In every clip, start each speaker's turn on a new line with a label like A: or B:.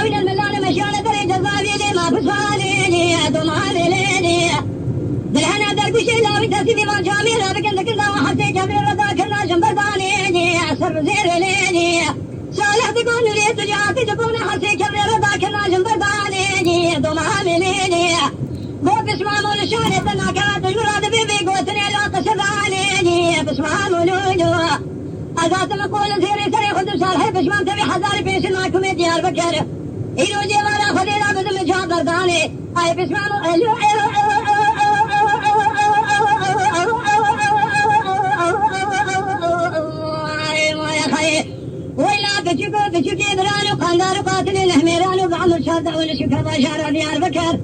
A: وين الملانة مشانة دري جزابي ما بسوالي دوماني بالهنا درب شيلا وتسيبي ما جاميلا بكندك الله وحسي جبري رضا كنا جنبرداني سر زير ليني صالح تكون لي تجاتي تكون حسي جبري رضا كنا جنبرداني دوماني بو بسمام الشارع تناكرات المراد بيبي قوتني لا تسباني بسمام الوجو أذات مقول زيري سري خد صالح بسمام تبي حزاري بيش ناكم ديار بكر إلو جيوانا خلينا بدم جابر داني أي بسمام ألو ويلا بتشوكي برانو قندارو قاتلين هميرانو بعمل شادع ونشوكا باشارة ديار بكر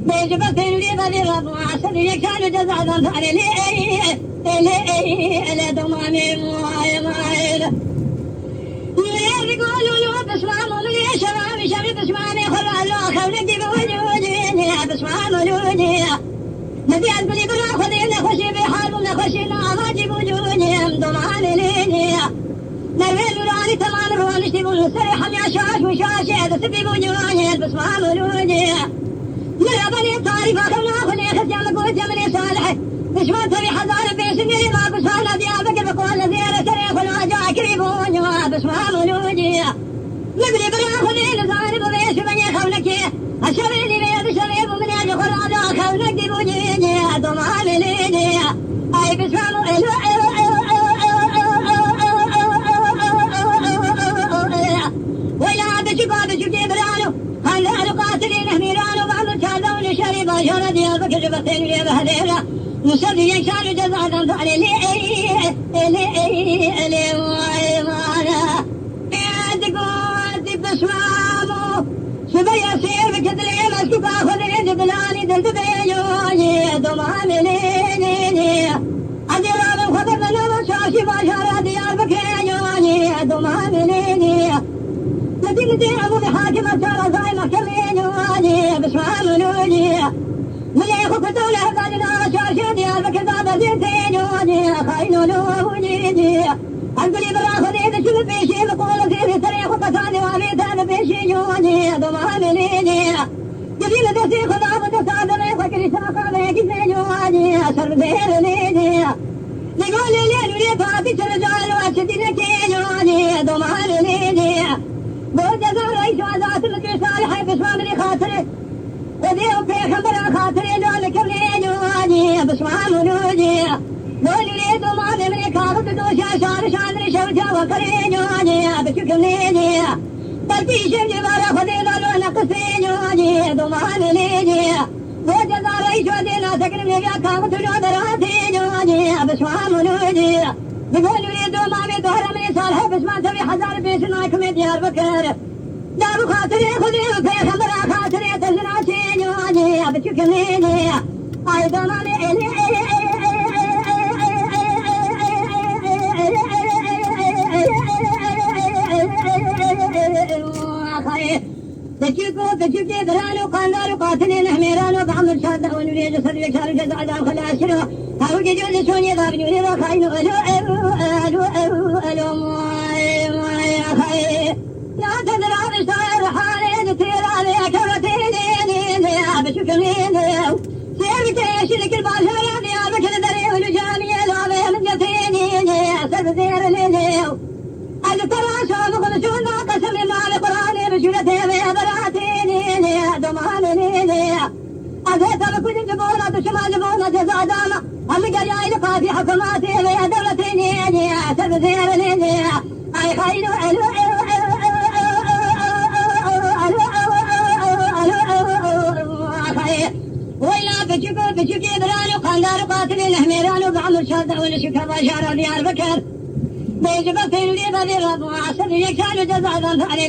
A: بيجبتين لي بدي رب وعسل يكالو جزا ذنب علي لي دمامي مايل يقولوا له بسمام لي شبابي شباب بسمامي خلع الله خولك بوجودي بسمام لودي نبي أقولي بلا خذينا خشي بحال ونخشينا أغاجي بوجودي دمامي لي نروي نوراني تمام رواني تبون سريحا يا شاش وشاش هذا سبي بوجودي بسمام لودي يا بني طاري فاخرنا خلي خزيان قوت جمني صالح بشمان تبي حزار بيسني ما بسالة ديابك بقول زيارة تري خلا جاكري بونيا بسمان ولودي نبلي برا خلي لزاني بغيش بني خولك الشبيلي بيد شبيب من يجي خلا جا خولك بوجيني دمام ليني أي بسمان ويلا بشكي برانو هلا قاتلين هميرانو بعض كذا شريب شرى ديال بكر بثين لي بهذيلا مسدي يشال جزاء ذنب علي لي وانا تقول بسمامو شبي يصير بكدري مسكوك اخذ يد بلاني دلت بيجوني دمام ليني عندي راب خطر لنا شاشي بشرى ديال بكر يوني دمام ليني ندي ابو بحاكم ترى زايمه كمينوني بسمام لوني من ياخذ دولة بعدنا شاشة ديال بكذا بديتينوني خاينو لوني أقولي براخذ إذا شو بيشي بقول زيري تريخ وقتاني وعلي تانا بيشيوني ضمامنيني جديد دسي خذا بدسا دريخ وكري ساقا بيكي زينوني أسر بيرنيني يقول لي لي فاتي سرجال واشدين كينوني ضمامنيني بود زاري شوازات مدري صالح بسمام لي خاطري وديهم في خبر خاطري دول كمينوني بسمام لوني دول لي ضمان من كاغد دوشا شار شانري شوجا وكرينوني بشكليني تلتي شمجي بارا خذي دولو نقصينوني ضمان ليني بود زاري شوازينا سكن من كاغد دولو دراتينوني بسمام لوني بقول لي دومامي دهر من صالح بسمام تبي حزار بيسناك من ديار بكر دارو خاطري خذي في خبر خاطري تزرعتينوني بشكليني اي دومامي تشوكي برانو قاندارو قاتلين هميرانو بعمل شادة ونريد صدري شارو جزع دام خلاشرو هاو جيجو سوني ضابنوني وخاينو ألو ماي خاي لا تدرى بشاير حالي تطير علي كرتيني بشكليني سير بتيشلك الباشرة ديابك الدري ولجاني الوابي من جتيني سر زير ليني الترى شوف خلشونا قسم مال قراني بشولتي براتيني دمانيني أذيت بكل جبونة بشمال جبونة جزا داما أمي قرياي لقى في حكماتي ويا دولتيني تبذيرني أي خيلو ويلا بشكي برانو قندارو قاتلين هميرانو بعمل شادة ونشكا بشارة ديار بكر بيجبتين لي بدي رب وعسل يكالو جزا ذنب علي